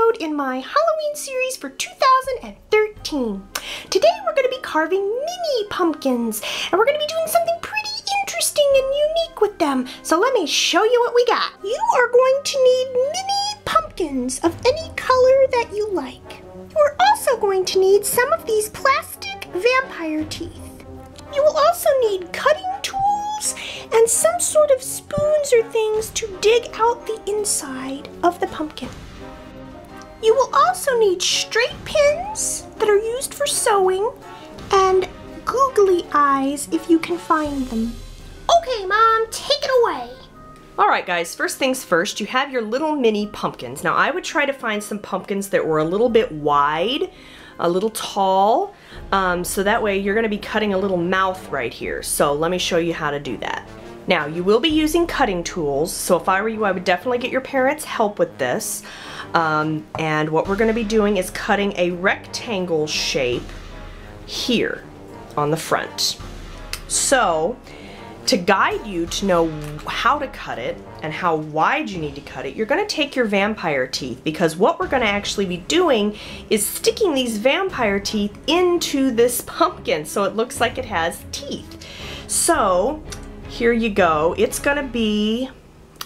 episode in my Halloween series for 2013. Today we're going to be carving mini pumpkins, and we're going to be doing something pretty interesting and unique with them. So let me show you what we got. You are going to need mini pumpkins of any color that you like. You are also going to need some of these plastic vampire teeth. You will also need cutting tools and some sort of spoons or things to dig out the inside of the pumpkin. You will also need straight pins that are used for sewing and googly eyes if you can find them. Okay, Mom, take it away. Alright guys, first things first, you have your little mini pumpkins. Now I would try to find some pumpkins that were a little bit wide, a little tall, so that way you're going to be cutting a little mouth right here. So let me show you how to do that. Now you will be using cutting tools, so if I were you I would definitely get your parents' help with this. And what we're going to be doing is cutting a rectangle shape here on the front. So to guide you to know how to cut it and how wide you need to cut it, you're going to take your vampire teeth, because what we're going to actually be doing is sticking these vampire teeth into this pumpkin so it looks like it has teeth. So here you go. It's going to be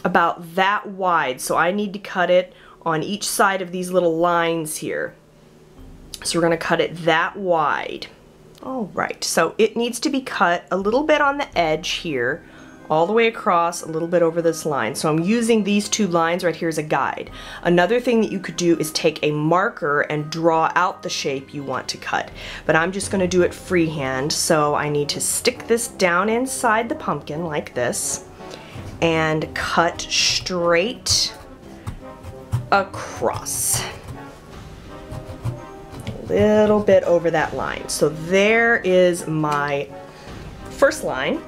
about that wide, so I need to cut it on each side of these little lines here. So we're going to cut it that wide. Alright, so it needs to be cut a little bit on the edge here, all the way across, a little bit over this line. So I'm using these two lines right here as a guide. Another thing that you could do is take a marker and draw out the shape you want to cut. But I'm just going to do it freehand, so I need to stick this down inside the pumpkin like this and cut straight across. Little bit over that line. So there is my first line.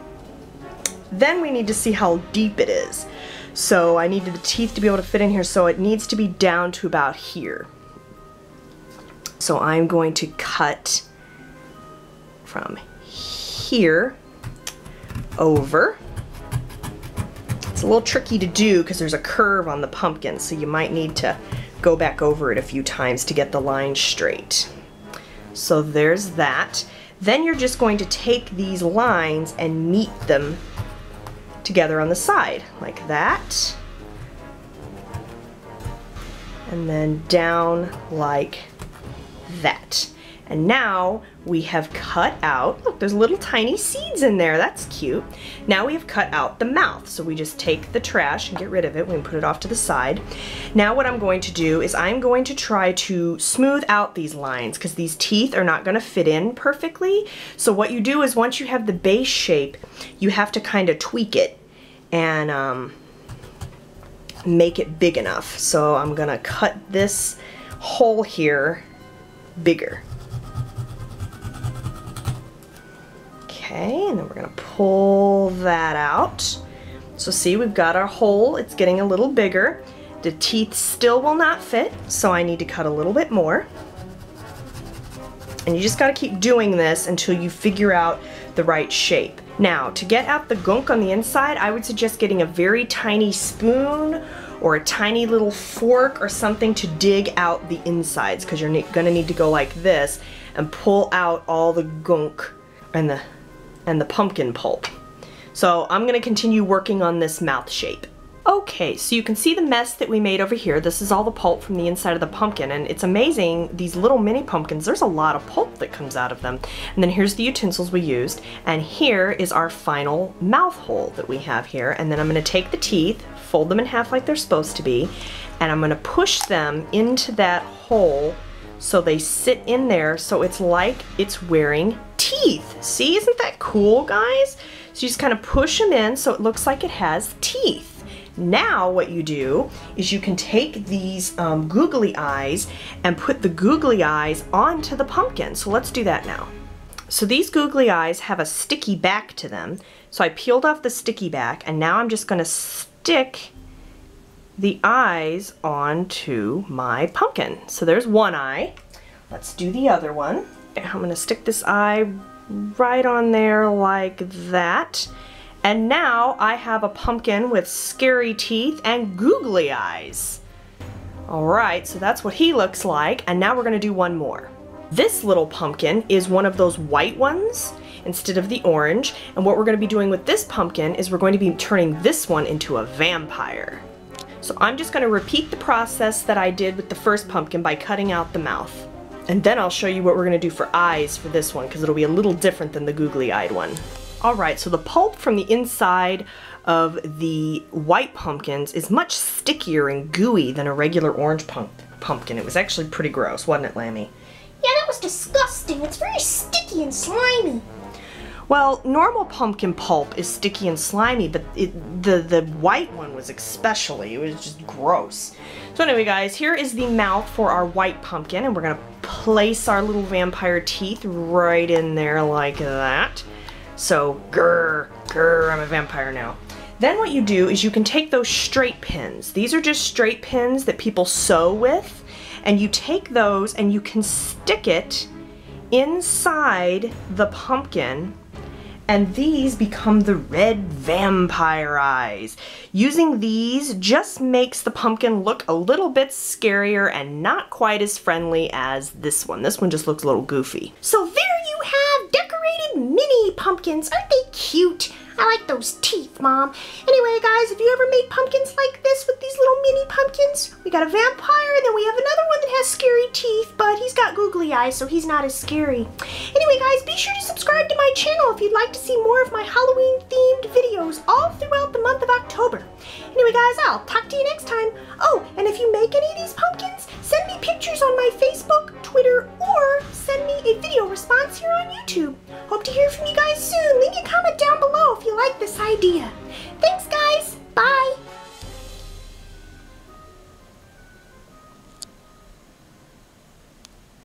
Then we need to see how deep it is. So I needed the teeth to be able to fit in here, so it needs to be down to about here. So I'm going to cut from here over. It's a little tricky to do because there's a curve on the pumpkin, so you might need to go back over it a few times to get the line straight. So there's that. Then you're just going to take these lines and meet them together on the side, like that. And then down like that. And now we have cut out, look, there's little tiny seeds in there. That's cute. Now we have cut out the mouth. So we just take the trash and get rid of it. We can put it off to the side. Now what I'm going to do is I'm going to try to smooth out these lines because these teeth are not going to fit in perfectly. So what you do is once you have the base shape, you have to kind of tweak it and make it big enough. So I'm going to cut this hole here bigger. Okay, and then we're going to pull that out. So see, we've got our hole. It's getting a little bigger. The teeth still will not fit, so I need to cut a little bit more. And you just got to keep doing this until you figure out the right shape. Now, to get out the gunk on the inside, I would suggest getting a very tiny spoon or a tiny little fork or something to dig out the insides, because you're going to need to go like this and pull out all the gunk and the pumpkin pulp. So I'm going to continue working on this mouth shape. Okay, so you can see the mess that we made over here. This is all the pulp from the inside of the pumpkin, and it's amazing, these little mini pumpkins, there's a lot of pulp that comes out of them. And then here's the utensils we used, and here is our final mouth hole that we have here. And then I'm going to take the teeth, fold them in half like they're supposed to be, and I'm going to push them into that hole so they sit in there, so it's like it's wearing teeth. See, isn't that cool, guys? So you just kind of push them in so it looks like it has teeth. Now what you do is you can take these googly eyes and put the googly eyes onto the pumpkin. So let's do that now. So these googly eyes have a sticky back to them. So I peeled off the sticky back, and now I'm just going to stick the eyes onto my pumpkin. So there's one eye. Let's do the other one. I'm going to stick this eye right on there like that. And now I have a pumpkin with scary teeth and googly eyes. Alright, so that's what he looks like, and now we're going to do one more. This little pumpkin is one of those white ones instead of the orange, and what we're going to be doing with this pumpkin is we're going to be turning this one into a vampire. So I'm just going to repeat the process that I did with the first pumpkin by cutting out the mouth. And then I'll show you what we're going to do for eyes for this one, because it'll be a little different than the googly-eyed one. Alright, so the pulp from the inside of the white pumpkins is much stickier and gooey than a regular orange pumpkin. It was actually pretty gross, wasn't it, Lammy? Yeah, that was disgusting. It's very sticky and slimy. Well, normal pumpkin pulp is sticky and slimy, but the white one was especially. It was just gross. So anyway, guys, here is the mouth for our white pumpkin, and we're going to place our little vampire teeth right in there like that. So, grr, grr, I'm a vampire now. Then what you do is you can take those straight pins. These are just straight pins that people sew with, and you take those and you can stick it inside the pumpkin, and these become the red vampire eyes. Using these just makes the pumpkin look a little bit scarier and not quite as friendly as this one. This one just looks a little goofy. So there you have decorated mini pumpkins. Aren't they cute? I like those teeth, Mom. Anyway, guys, have you ever made pumpkins like this with these little mini pumpkins? We got a vampire, and then we have another one that has scary teeth, but he's got googly eyes, so he's not as scary. Anyway, guys, be sure to subscribe to my channel if you'd like to see more of my Halloween-themed videos all throughout the month of October. Anyway, guys, I'll talk to you next time. Oh, and if you make any of these pumpkins, send me pictures on my Facebook, Twitter, or send me a video response here on YouTube. Hope to hear from you guys soon. Leave me a comment down below if you like this idea.